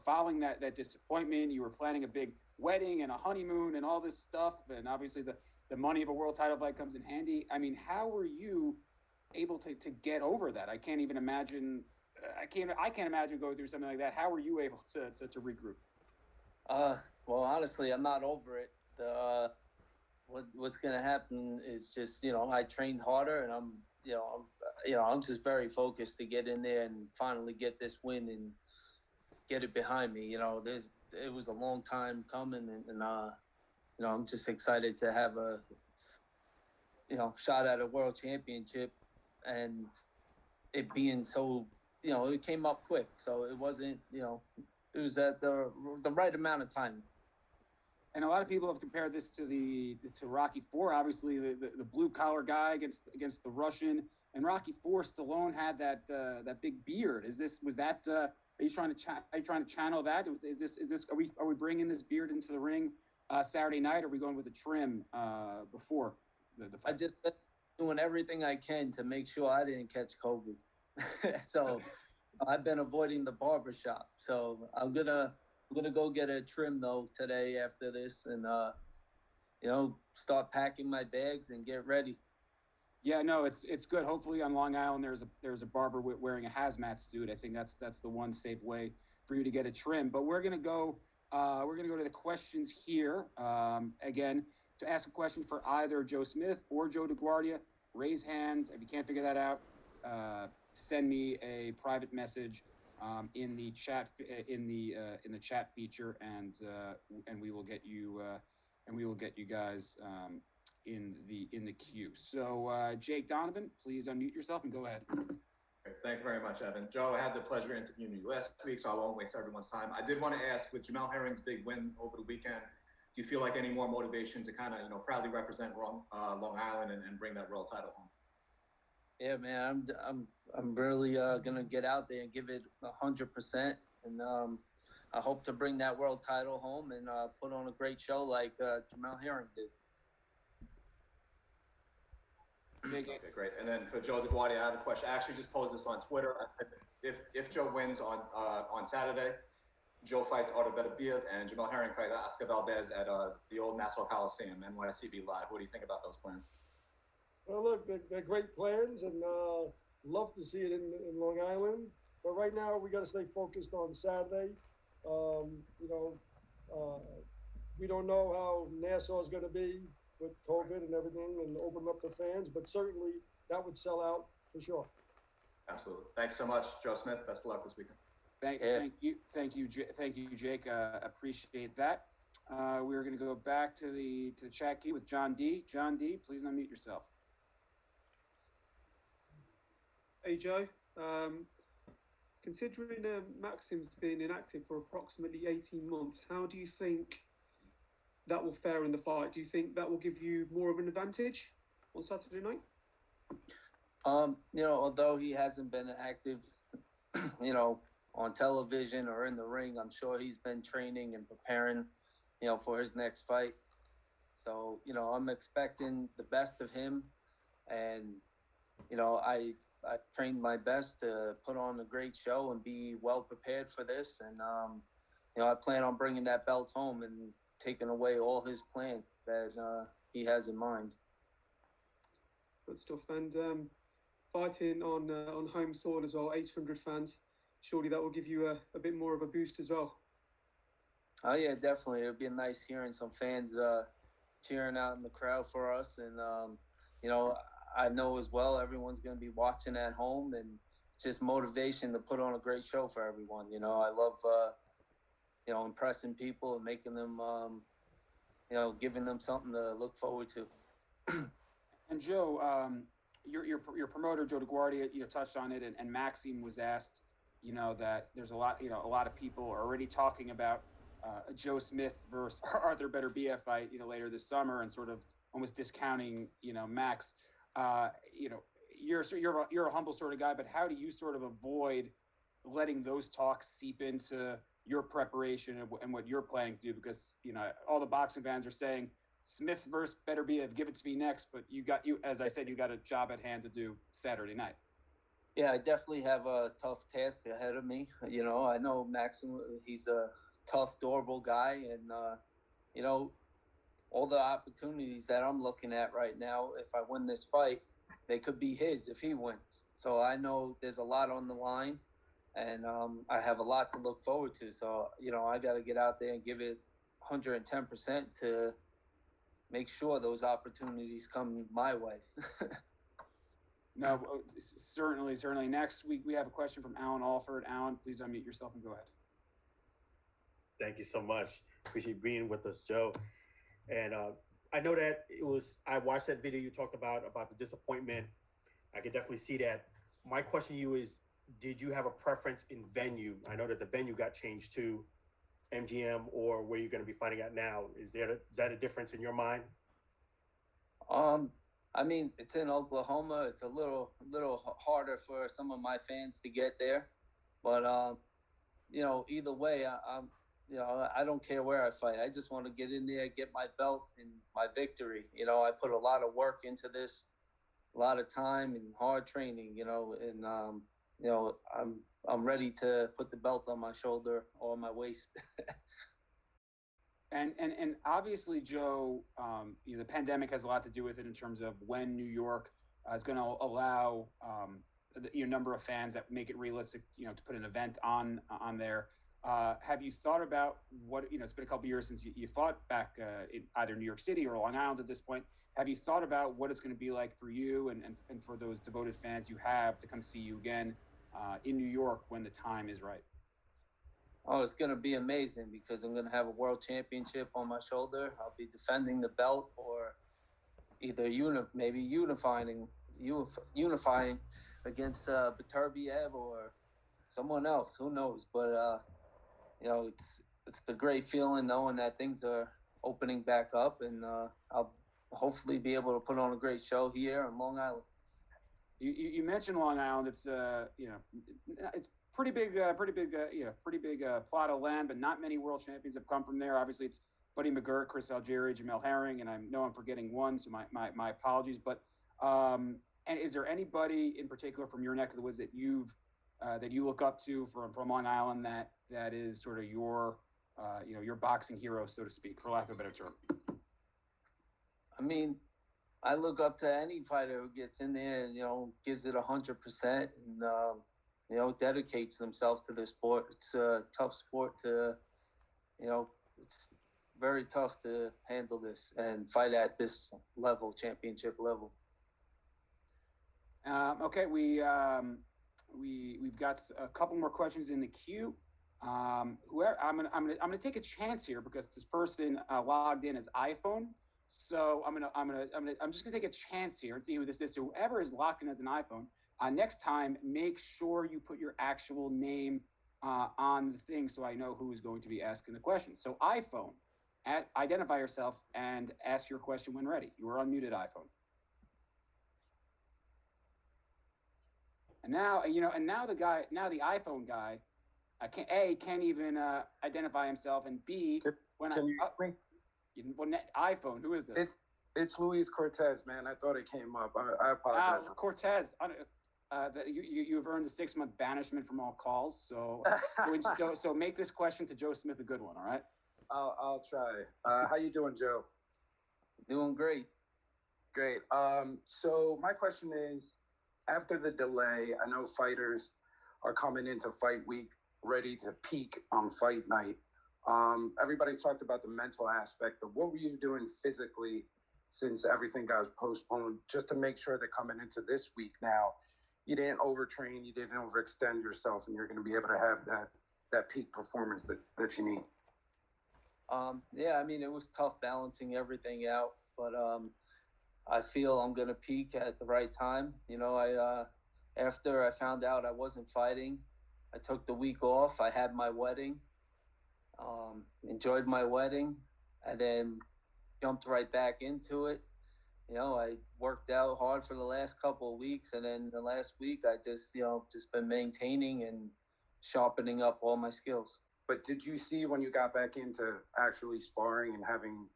Following that disappointment, you were planning a big wedding and a honeymoon and all this stuff, and obviously the money of a world title fight comes in handy. I mean, how were you able to get over that? I can't even imagine. I can't imagine going through something like that. How were you able to regroup? Well, honestly, I'm not over it. What's gonna happen is just I trained harder, and I'm just very focused to get in there and finally get this win and get it behind me. It was a long time coming, and I'm just excited to have a shot at a world championship, and it being so it came up quick, so it wasn't it was at the right amount of time. And a lot of people have compared this to Rocky IV. Obviously, the blue collar guy against the Russian. And Rocky IV, Stallone had that big beard. Are you trying to channel that? Are we bringing this beard into the ring Saturday night? Or are we going with a trim before the fight? I just been doing everything I can to make sure I didn't catch COVID. So I've been avoiding the barbershop. So I'm gonna go get a trim though today after this, and start packing my bags and get ready. Yeah, no, it's good. Hopefully on Long Island there's a barber wearing a hazmat suit. I think that's the one safe way for you to get a trim. But we're gonna go to the questions here. Again, to ask a question for either Joe Smith or Joe DeGuardia, raise hand. If you can't figure that out, send me a private message in the chat chat feature, and we will get you guys in the queue. So Jake Donovan, please unmute yourself and go ahead. Thank you very much, Evan. Joe, I had the pleasure of interviewing you last week, so I won't waste everyone's time. I did want to ask, with Jamel Herring's big win over the weekend, do you feel like any more motivation to kind of proudly represent Long Island and bring that world title home? Yeah, man, I'm really gonna get out there and give it 100%, and I hope to bring that world title home and put on a great show like Jamel Herring did. Okay, great. And then for Joe DeGuardia, I have a question. I actually just posed this on Twitter. I said if Joe wins on Saturday, Joe fights Artur Beterbiev and Jamel Herring fights Oscar Valdez at the old Nassau Coliseum, NYCB Live. What do you think about those plans? Well, look, they're great plans, and love to see it in Long Island. But right now, we got to stay focused on Saturday. We don't know how Nassau is going to be with COVID and everything, and open up the fans. But certainly, that would sell out for sure. Absolutely. Thanks so much, Joe Smith. Best of luck this weekend. Thank you, Jake. Appreciate that. We're going to go back to the chat queue with John D. John D, please unmute yourself. Hey Joe, considering Maxim's been inactive for approximately 18 months, how do you think that will fare in the fight? Do you think that will give you more of an advantage on Saturday night? Although he hasn't been active, on television or in the ring, I'm sure he's been training and preparing, for his next fight. So, I'm expecting the best of him, and, I trained my best to put on a great show and be well prepared for this. And, I plan on bringing that belt home and taking away all his plan that he has in mind. Good stuff. And fighting on home soil as well, 800 fans, surely that will give you a bit more of a boost as well. Oh, yeah, definitely. It'll be nice hearing some fans cheering out in the crowd for us. And, I know as well everyone's going to be watching at home, and it's just motivation to put on a great show for everyone. I love, impressing people and making them, giving them something to look forward to. And Joe, your promoter, Joe DeGuardia, touched on it, and Maxim was asked, that there's a lot of people are already talking about a Joe Smith versus Artur Beterbiev fight, later this summer, and sort of almost discounting, Max. You're a humble sort of guy, but how do you sort of avoid letting those talks seep into your preparation and what you're planning to do? Because all the boxing fans are saying Smith versus Beterbiev. Give it to me next. But as I said, you got a job at hand to do Saturday night. Yeah, I definitely have a tough task ahead of me. You know, I know Maxim, he's a tough, durable guy. And, you know, all the opportunities that I'm looking at right now, if I win this fight, they could be his if he wins. So I know there's a lot on the line, and I have a lot to look forward to. So, you know, I got to get out there and give it 110% to make sure those opportunities come my way. No, certainly. Next week, we have a question from Alan Alford. Alan, please unmute yourself and go ahead. Thank you so much. Appreciate being with us, Joe. And I know that I watched that video you talked about the disappointment. I could definitely see that. My question to you is, did you have a preference in venue? I know that the venue got changed to MGM or where you're going to be fighting at now. Is that a difference in your mind? I mean, it's in Oklahoma. It's a little harder for some of my fans to get there, but you know, either way, I don't care where I fight. I just want to get in there, get my belt and my victory. You know, I put a lot of work into this, a lot of time and hard training. You know, and you know, I'm ready to put the belt on my shoulder or my waist. And obviously, Joe, the pandemic has a lot to do with it in terms of when New York is going to allow number of fans that make it realistic, to put an event on there. Have you thought about what, it's been a couple of years since you fought back in either New York City or Long Island at this point. Have you thought about what it's going to be like for you and for those devoted fans you have to come see you again in New York when the time is right? Oh, it's going to be amazing because I'm going to have a world championship on my shoulder. I'll be defending the belt or either unifying against Beterbiev or someone else. Who knows? But, it's a great feeling knowing that things are opening back up, and I'll hopefully be able to put on a great show here on Long Island. You mentioned Long Island. It's it's pretty big plot of land, but not many world champions have come from there. Obviously, it's Buddy McGirt, Chris Algieri, Jamel Herring, and I know I'm forgetting one, so my apologies. But and is there anybody in particular from your neck of the woods that you look up to from Long Island that is sort of your boxing hero, so to speak, for lack of a better term? I mean, I look up to any fighter who gets in there and, gives it 100% and, dedicates themselves to the sport. It's a tough sport to, it's very tough to handle this and fight at this level, championship level. Okay, we've got a couple more questions in the queue. I'm gonna take a chance here because this person logged in as iPhone. So I'm just gonna take a chance here and see who this is. So whoever is locked in as an iPhone, next time make sure you put your actual name on the thing so I know who is going to be asking the question. So iPhone, identify yourself and ask your question when ready. You are unmuted, iPhone. And now the iPhone guy can't even identify himself, and B, iPhone, who is this? It's Luis Cortez, man. I thought it came up. I apologize. Cortez, you've earned a 6-month banishment from all calls. So, so make this question to Joe Smith a good one. All right. I'll try. How you doing, Joe? Doing great. Great. So my question is, after the delay, I know fighters are coming into fight week ready to peak on fight night. Everybody's talked about the mental aspect of what were you doing physically since everything got postponed, just to make sure that coming into this week now, you didn't overtrain, you didn't overextend yourself, and you're going to be able to have that peak performance that you need. Yeah, I mean, it was tough balancing everything out, but I feel I'm going to peak at the right time. After I found out I wasn't fighting, I took the week off. I had my wedding, enjoyed my wedding, and then jumped right back into it. I worked out hard for the last couple of weeks, and then the last week I just been maintaining and sharpening up all my skills. But did you see when you got back into actually sparring and having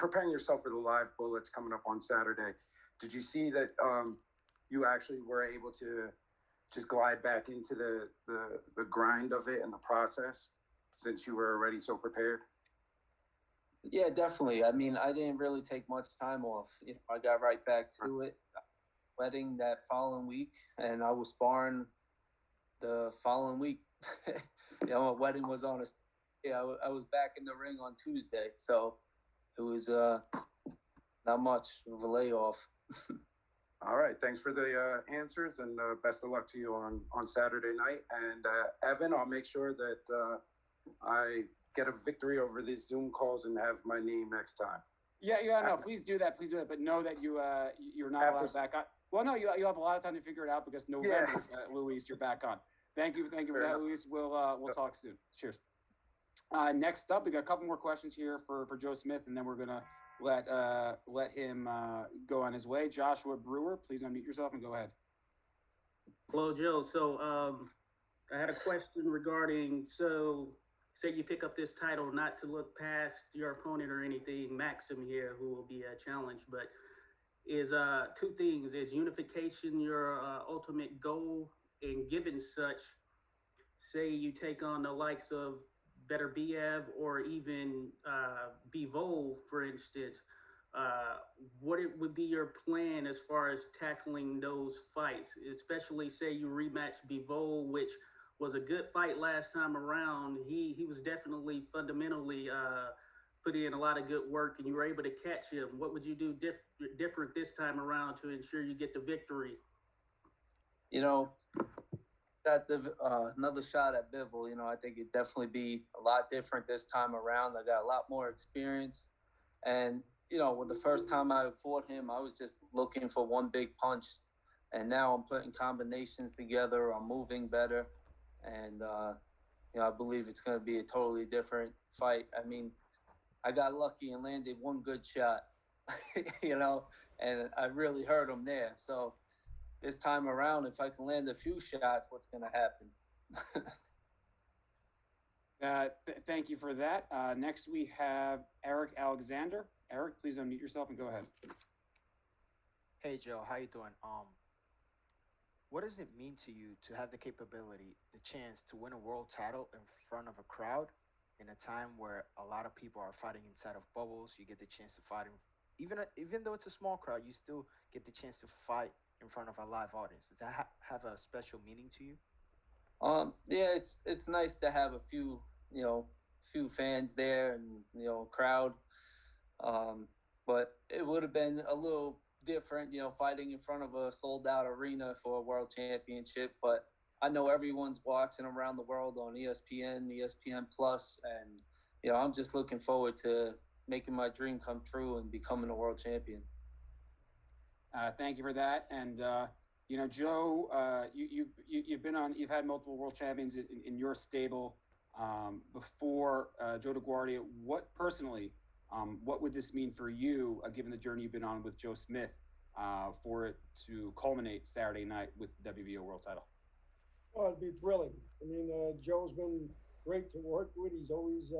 preparing yourself for the live bullets coming up on Saturday. Did you see that you actually were able to just glide back into the grind of it and the process since you were already so prepared? Yeah, definitely. I mean, I didn't really take much time off. You know, I got right back to it. Wedding that following week, and I was sparring the following week. You know, my wedding was on I was back in the ring on Tuesday, so it was not much of a layoff. All right, thanks for the answers, and best of luck to you on Saturday night. And Evan, I'll make sure that I get a victory over these Zoom calls and have my name next time. Yeah, no, please do that, but know that you're not allowed back on. Well, no, you have a lot of time to figure it out because November, Luis, you're back on. Thank you for that, Luis. We'll talk soon. Cheers. Next up, we got a couple more questions here for Joe Smith, and then we're gonna let him go on his way. Joshua Brewer, please unmute yourself and go ahead. Hello, Joe. So I had a question regarding, say you pick up this title, not to look past your opponent or anything, Maxim here, who will be a challenge, but is two things. Is unification your ultimate goal? And given such, say you take on the likes of Better Biev or even Bivol, for instance, what it would be your plan as far as tackling those fights, especially say you rematch Bivol, which was a good fight last time around. He was definitely fundamentally put in a lot of good work, and you were able to catch him. What would you do different this time around to ensure you get the victory? You know, got the another shot at Bivol. You know, I think it'd definitely be a lot different this time around. I got a lot more experience, and you know, when the first time I fought him, I was just looking for one big punch, and now I'm putting combinations together. I'm moving better, and you know, I believe it's going to be a totally different fight. I mean, I got lucky and landed one good shot, you know, and I really hurt him there. So this time around, if I can land a few shots, what's going to happen? Thank you for that. Next, we have Eric Alexander. Eric, please unmute yourself and go ahead. Hey, Joe, how you doing? What does it mean to you to have the capability, the chance to win a world title in front of a crowd in a time where a lot of people are fighting inside of bubbles? You get the chance to fight even though it's a small crowd, you still get the chance to fight in front of a live audience. Does that have a special meaning to you? Yeah, it's nice to have a few fans there and, you know, crowd. But it would have been a little different, you know, fighting in front of a sold out arena for a world championship. But I know everyone's watching around the world on ESPN, ESPN Plus, and, you know, I'm just looking forward to making my dream come true and becoming a world champion. Thank you for that. And, you know, Joe, you've had multiple world champions in your stable before Joe DeGuardia. What personally, what would this mean for you, given the journey you've been on with Joe Smith, for it to culminate Saturday night with the WBO world title? Oh, it'd be thrilling. I mean, Joe's been great to work with. He's always,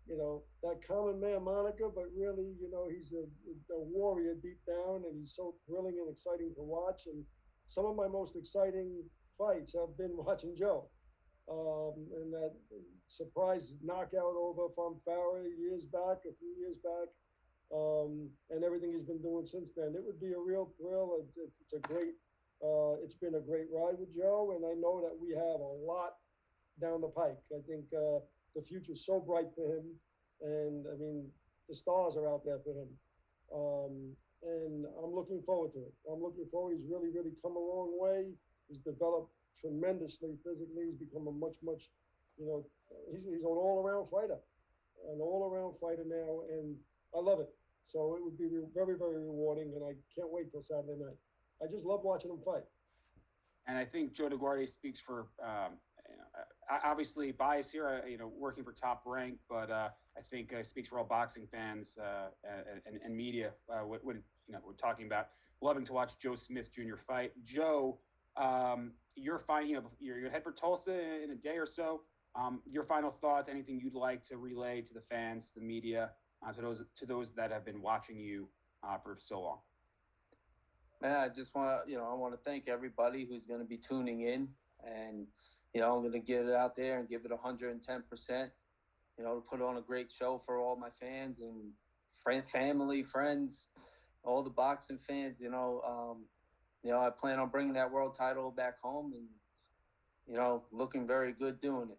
you know, that common man moniker, but really, you know, he's a warrior deep down, and he's so thrilling and exciting to watch. And some of my most exciting fights have been watching Joe. And that surprise knockout over from Farah a few years back, and everything he's been doing since then. It would be a real thrill. It's been a great ride with Joe, and I know that we have a lot down the pike. I think the future's so bright for him, and I mean, the stars are out there for him. And I'm looking forward to it. He's really, really come a long way. He's developed tremendously physically. He's become a much, you know, he's an all-around fighter now, and I love it. So it would be very, very rewarding, and I can't wait till Saturday night. I just love watching him fight. And I think Joe DeGuardia speaks for, obviously bias here, you know, working for Top Rank, but I think speaks for all boxing fans and media when, you know, we're talking about loving to watch Joe Smith Jr. fight. Joe, your fight, you know, you're head for Tulsa in a day or so. Your final thoughts, anything you'd like to relay to the fans, the media, to those that have been watching you for so long? Man, I just want to, I want to thank everybody who's going to be tuning in, and I'm going to get it out there and give it 110%. To put on a great show for all my fans and family, friends, all the boxing fans. I plan on bringing that world title back home, and looking very good doing it.